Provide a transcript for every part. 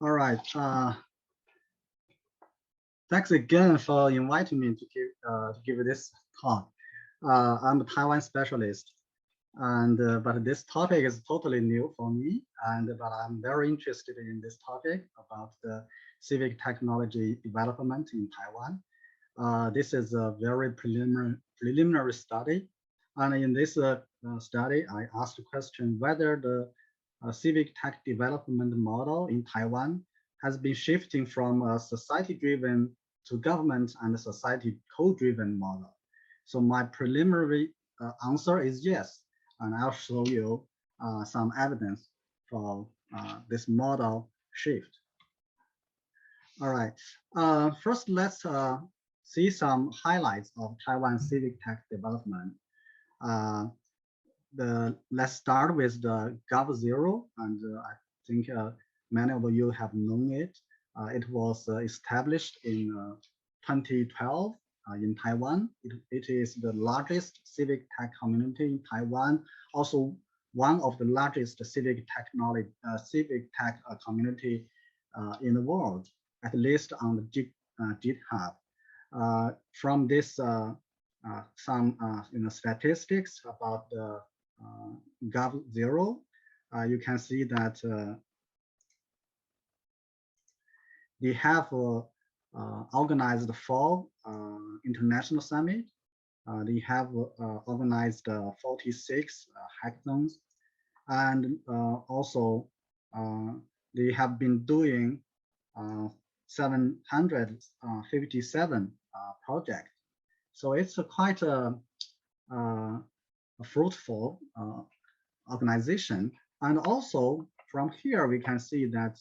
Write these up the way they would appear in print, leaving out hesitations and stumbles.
All right. Thanks again for inviting me to give this talk. I'm a Taiwan specialist, and but this topic is totally new for me. But I'm very interested in this topic about the civic technology development in Taiwan. This is a very preliminary study, and in this study, I asked the question whether the civic tech development model in Taiwan has been shifting from a society-driven to government and society co-driven model. So my preliminary answer is yes, and I'll show you some evidence for this model shift. All right, first let's see some highlights of Taiwan civic tech development. Let's start with the Gov0, and I think many of you have known it. It was established in 2012 in Taiwan. It is the largest civic tech community in Taiwan, also one of the largest civic tech community in the world, at least on the GitHub. From this, some statistics about the Gov0, you can see that they have organized 4 international summits. They have organized 46 hackathons, and also they have been doing 757 projects. So it's quite a fruitful organization. And also from here, we can see that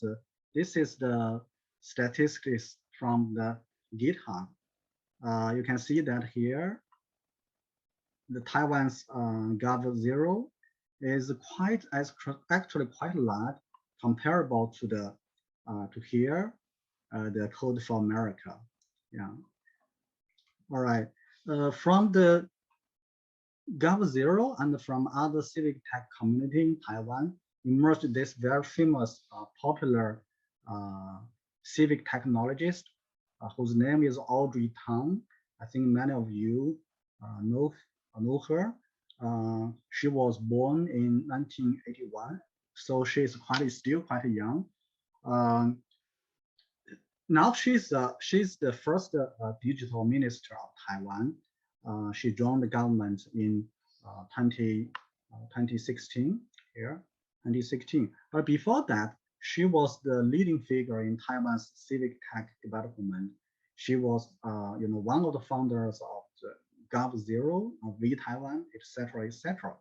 this is the statistics from the GitHub. You can see that here, the Taiwan's Gov0 is actually quite large, comparable to the to here, the Code for America. Yeah. All right. From the Gov0 and from other civic tech community in Taiwan emerged this very famous, popular civic technologist whose name is Audrey Tang. I think many of you know her. She was born in 1981, so she is still quite young. Now she's the first digital minister of Taiwan. She joined the government in 2016 here, 2016. But before that, she was the leading figure in Taiwan's civic tech development. She was, one of the founders of the Gov0, of V Taiwan, etc., etc.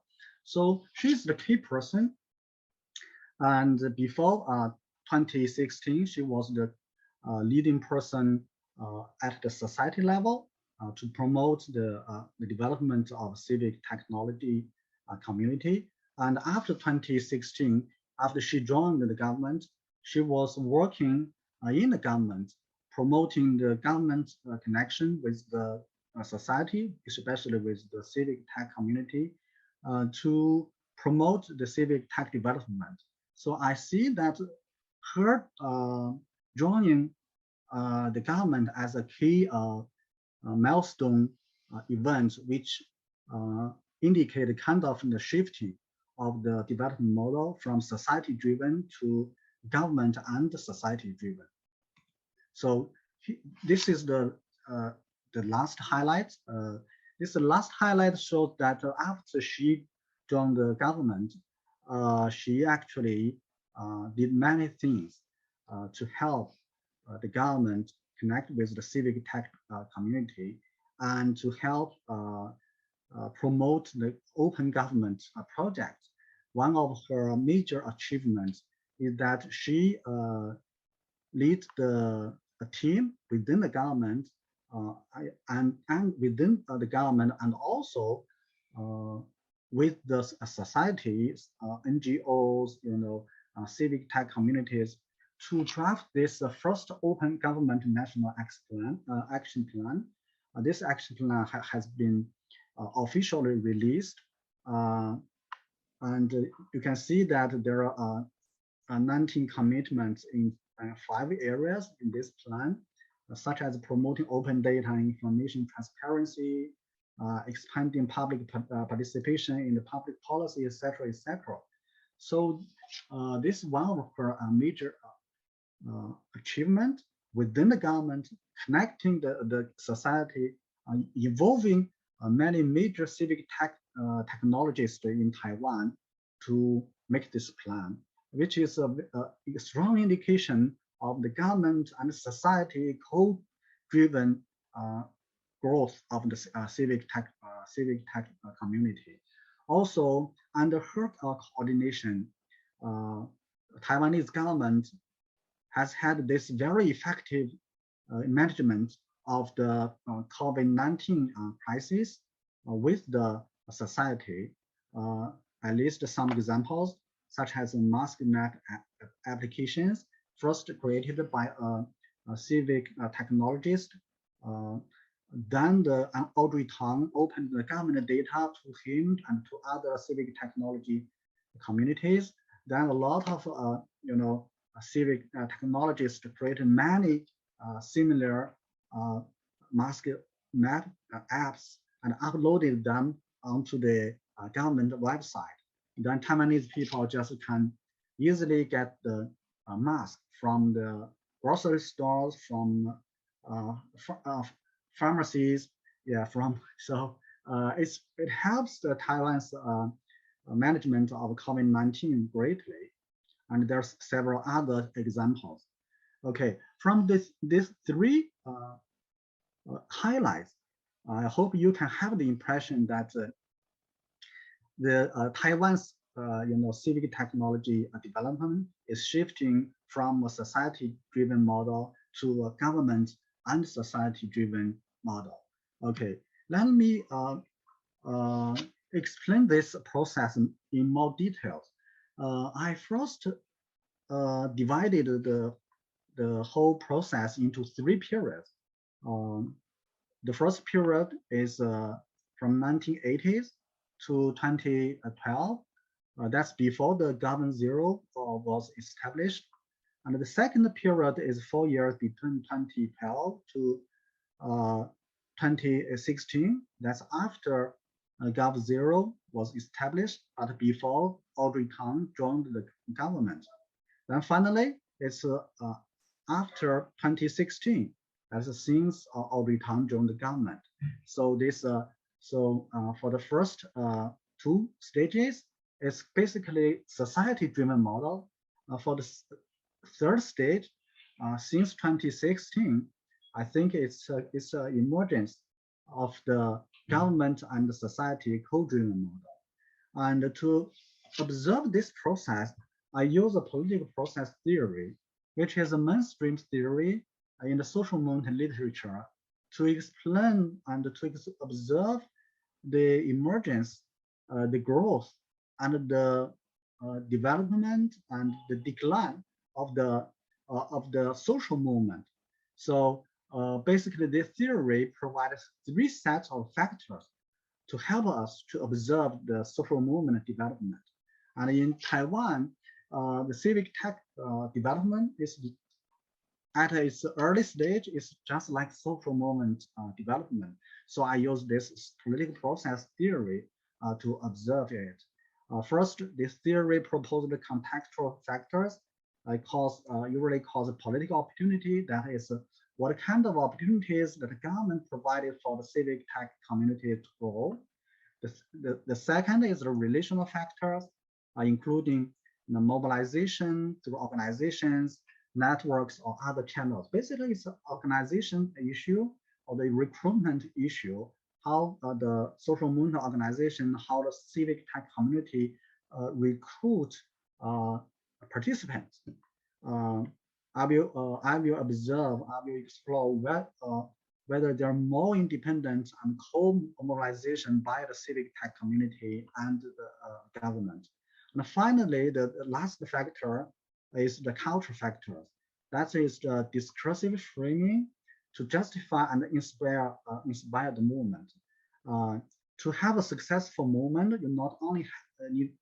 So she's the key person. And before 2016, she was the leading person at the society level to promote the development of civic technology community. And after 2016, after she joined the government, she was working in the government, promoting the government connection with the society, especially with the civic tech community, to promote the civic tech development. So I see that her joining the government as a key milestone event, which indicate a kind of the shifting of the development model from society-driven to government and society-driven. So this is the last highlight. This last highlight shows that after she joined the government, she actually did many things to help the government connect with the civic tech community and to help promote the open government project. One of her major achievements is that she lead a team within the government and within the government, and also with the societies, NGOs, civic tech communities, to draft this first open government national action plan, This action plan has been officially released. And you can see that there are 19 commitments in 5 areas in this plan, such as promoting open data and information transparency, expanding public participation in the public policy, etc., etc. So this is one of her major achievement within the government, connecting the society, evolving many major civic technologies in Taiwan to make this plan, which is a strong indication of the government and society co-driven growth of the civic tech community. Also, under her coordination, Taiwanese government has had this very effective management of the COVID-19 crisis with the society. At least some examples, such as mask net applications, first created by a civic technologist. Then Audrey Tang opened the government data to him and to other civic technology communities. Then a lot of civic technologists created many similar mask map apps and uploaded them onto the government website. Then Taiwanese people just can easily get the mask from the grocery stores, from pharmacies, so it helps the Taiwan's management of COVID-19 greatly. And there's several other examples. Okay, from these 3 highlights, I hope you can have the impression that the Taiwan's civic technology development is shifting from a society-driven model to a government and society-driven model. Okay, let me explain this process in more details. I first divided the whole process into 3 periods. The first period is from 1980s to 2012. That's before the Government Zero was established. And the second period is 4 years between 2012 to 2016. That's after Gov Zero was established, but before Audrey Tang joined the government. Then finally, it's after 2016, as since Audrey Tang joined the government. So this, for the first 2 stages, it's basically society-driven model. For the third stage, since 2016, I think it's an emergence of the government and the society co-driven model. And to observe this process, I use a political process theory, which is a mainstream theory in the social movement literature, to explain and to observe the emergence, the growth, and the development and the decline of the social movement. So basically, this theory provides 3 sets of factors to help us to observe the social movement development. And in Taiwan, the civic tech development is at its early stage is just like social movement development. So I use this political process theory to observe it. First, this theory proposed the contextual factors. Usually calls political opportunity. That is what kind of opportunities that the government provided for the civic tech community to grow. The second is the relational factors, including the mobilization through organizations, networks, or other channels. Basically, it's an organization issue or the recruitment issue, how the social movement organization, how the civic tech community recruit participants. I will observe, I will explore whether there are more independent and co-mobilization by the civic tech community and the government. And finally, the last factor is the culture factors. That is the discursive framing, to justify and inspire the movement. To have a successful movement, you not only need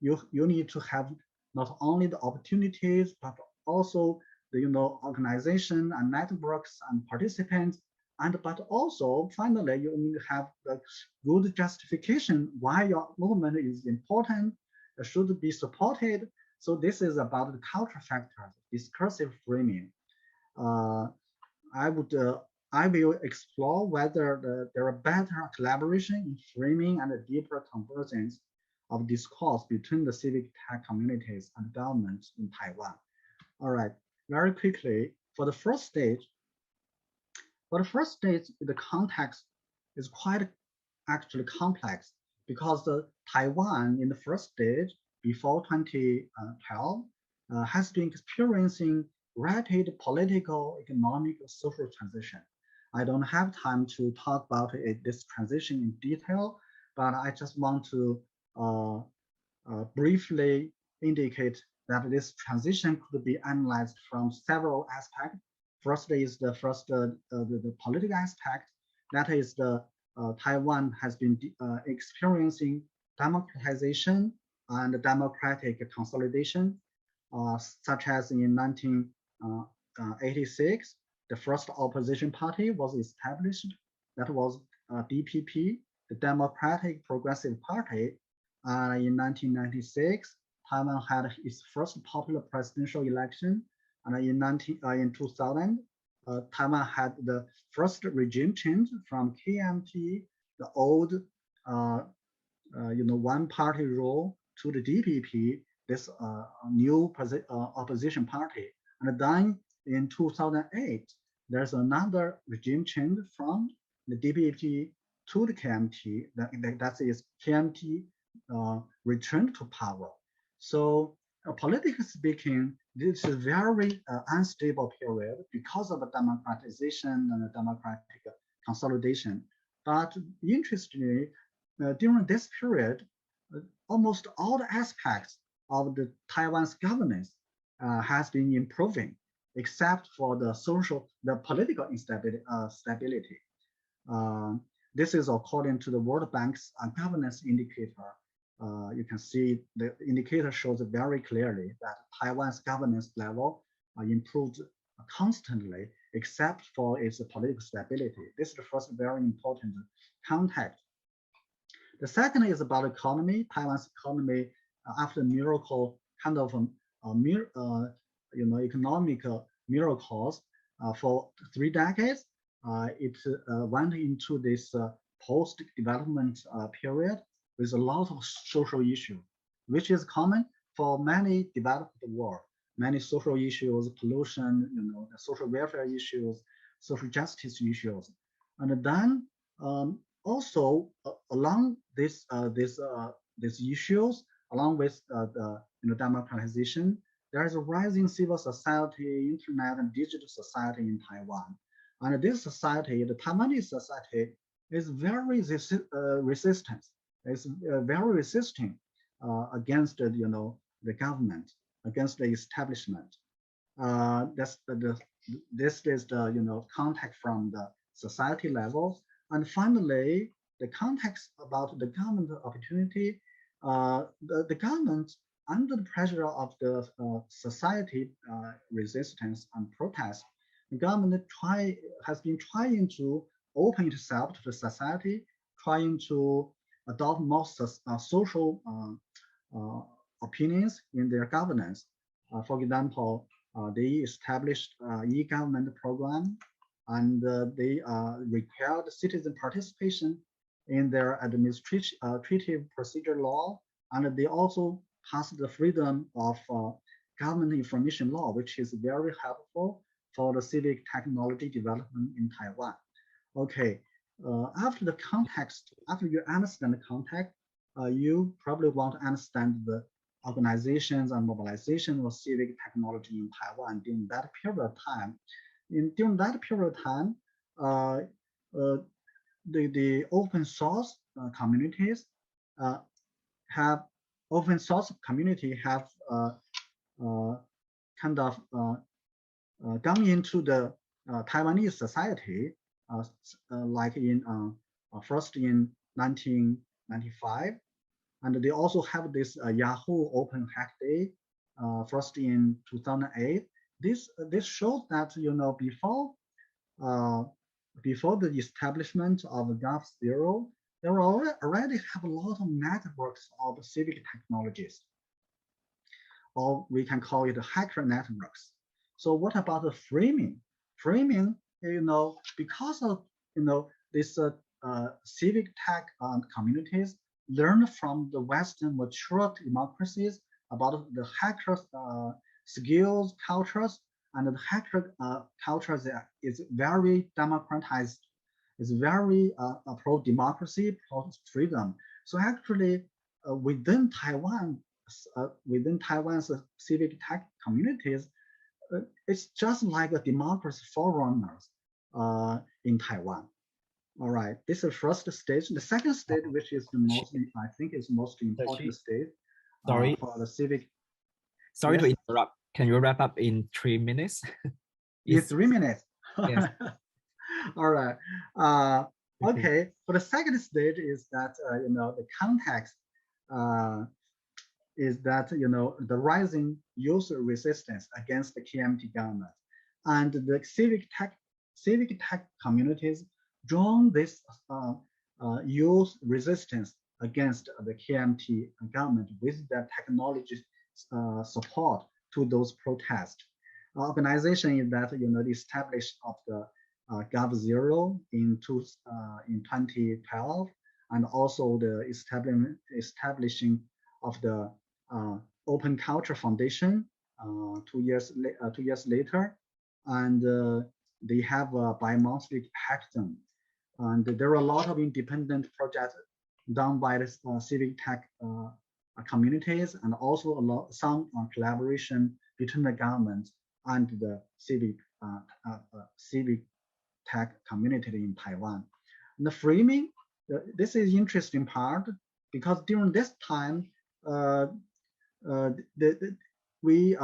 you need to have not only the opportunities but also the organization and networks and participants, and but also finally you need to have the good justification why your movement is important, should be supported. So this is about the cultural factors, discursive framing. Uh, I will explore whether there are better collaboration in framing and a deeper convergence of discourse between the civic tech communities and governments in Taiwan. All right, very quickly, the context is quite actually complex because the Taiwan in the first stage before 2012 has been experiencing rapid political, economic, social transition. I don't have time to talk about this transition in detail, but I just want to briefly indicate that this transition could be analyzed from several aspects. First is the political aspect. That is Taiwan has been experiencing democratization and democratic consolidation, such as in 1986, the first opposition party was established. That was DPP, the Democratic Progressive Party. In 1996, Taiwan had its first popular presidential election, and in 2000, Taiwan had the first regime change from KMT, the old one-party rule, to the DPP, this new opposition party. And then in 2008, there's another regime change from the DPP to the KMT. That is KMT returned to power. So politically speaking, this is a very unstable period because of the democratization and the democratic consolidation. But interestingly, during this period, almost all the aspects of the Taiwan's governance has been improving, except for the political stability. This is according to the World Bank's governance indicator. You can see the indicator shows very clearly that Taiwan's governance level improved constantly, except for its political stability. This is the first very important context. The second is about economy. Taiwan's economy, after miracle kind of economic miracles for 3 decades, it went into this post-development period with a lot of social issues, which is common for many developed world. Many social issues, pollution, the social welfare issues, social justice issues, and then also along these issues, along with the democratization, there is a rising civil society, internet, and digital society in Taiwan. And this society, the Taiwanese society, is very resistant. It's very resisting against the government, against the establishment. This is the context from the society level. And finally, the context about the government opportunity, the government, under the pressure of the society resistance and protest, the government has been trying to open itself to the society, trying to adopt more social opinions in their governance. For example, they established e-government program, and they required citizen participation in their administrative procedure law, and they also passed the freedom of government information law, which is very helpful for the civic technology development in Taiwan. Okay, after the context, after you understand the context, you probably want to understand the organizations and mobilization of civic technology in Taiwan during that period of time. During that period of time, the open source communities have kind of gone into the Taiwanese society, like in first in 1995, and they also have this Yahoo Open Hack Day, first in 2008. This shows that uh, before the establishment of Gov0, there already have a lot of networks of civic technologies, or we can call it hacker networks. So what about the framing? Framing, because of this civic tech communities learn from the Western mature democracies about the hackers' skills, cultures, and the hacker culture is very democratized, is very pro-democracy, pro-freedom. So actually, within Taiwan's civic tech communities, it's just like a democracy forerunners in Taiwan. All right, this is the first stage. The second stage, which is the most, I think, is most important stage Sorry. for the civic. Sorry to interrupt. Can you wrap up in 3 minutes? In 3 minutes. Yes. All right. Okay. For the second stage is that the context is that the rising user resistance against the KMT government, and the civic tech communities join this youth resistance against the KMT government with the technology support to those protests. Organization is that the established of the Gov0 in 2012, and also the establishing of the Open Culture Foundation 2 years later, and they have a bi-monthly hackathon. And there are a lot of independent projects done by the civic tech communities, and also some collaboration between the government and the civic tech community in Taiwan. And the framing, this is interesting part, because during this time, we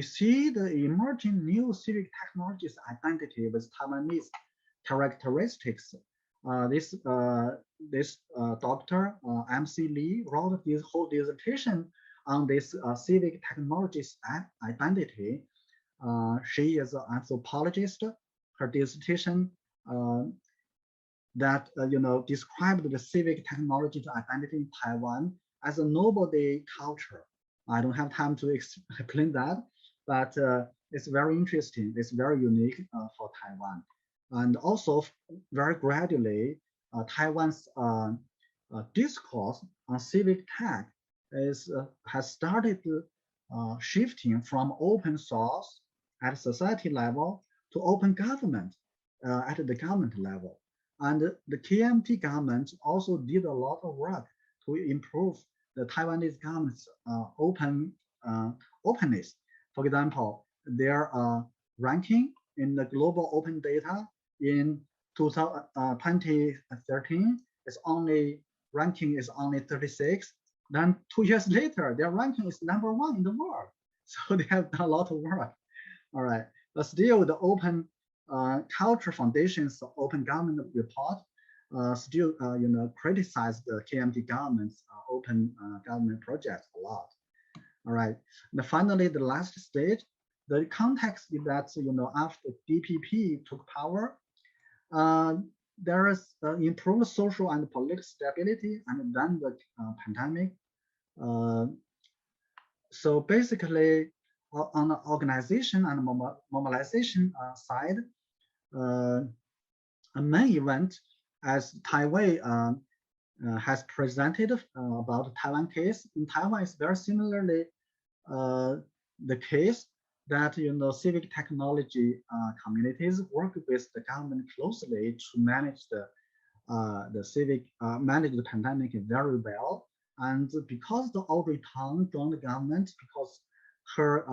see the emerging new civic technologies identity with Taiwanese characteristics. This doctor, MC Lee, wrote his whole dissertation on this civic technologies identity. She is an anthropologist. Her dissertation that described the civic technology identity in Taiwan as a noble day culture. I don't have time to explain that, but it's very interesting. It's very unique for Taiwan. And also, very gradually, Taiwan's discourse on civic tech has started shifting from open source at society level to open government at the government level. And the KMT government also did a lot of work to improve the Taiwanese government's openness. For example, their ranking in the global open data in 2013 ranking is only 36. Then 2 years later, their ranking is #1 in the world. So they have done a lot of work. All right, but still the Open Culture Foundation's Open Government report still criticize the KMT government's open government projects a lot. All right, and finally the last stage, the context is that after DPP took power, there is improved social and political stability, and then the pandemic. So basically, on the organization and mobilization side, a main event, as Taiwan has presented about the Taiwan case. In Taiwan, is very similarly the case that civic technology communities work with the government closely to manage manage the pandemic very well. And because the Audrey Tang joined the government, because her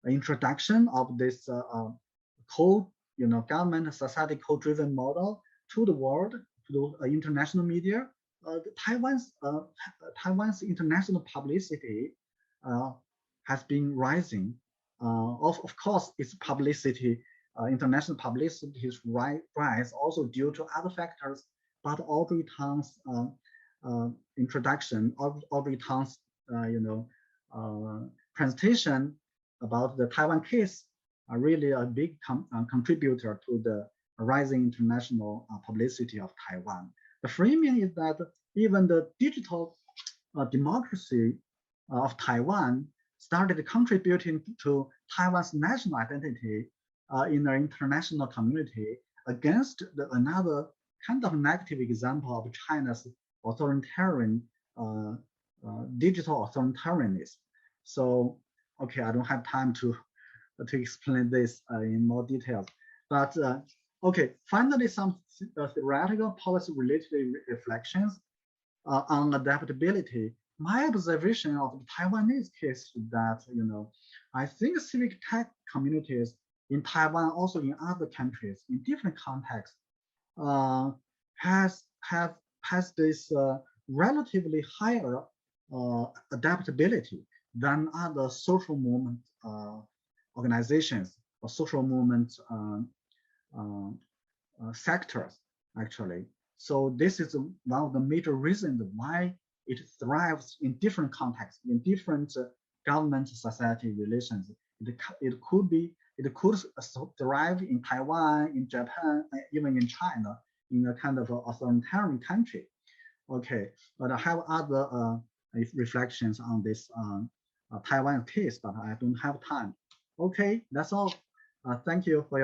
introduction of this government society co-driven model to the world, to the international media, Taiwan's international publicity has been rising. Of course, its publicity, international publicity rise also due to other factors. But Audrey Tang's introduction, Audrey Tang's presentation about the Taiwan case are really a big contributor to the rising international publicity of Taiwan. The framing is that even the digital democracy of Taiwan started contributing to Taiwan's national identity in the international community against another kind of negative example of China's authoritarian digital authoritarianism. So, okay, I don't have time to explain this in more details. But okay, finally, some theoretical policy-related reflections on adaptability. My observation of the Taiwanese case is that, I think civic tech communities in Taiwan, also in other countries, in different contexts, has this relatively higher adaptability than other social movement organizations or social movement sectors, actually. So this is one of the major reasons why it thrives in different contexts, in different government-society relations. It could thrive in Taiwan, in Japan, even in China, in a kind of authoritarian country. Okay, but I have other reflections on this Taiwan case, but I don't have time. Okay, that's all. Thank you for your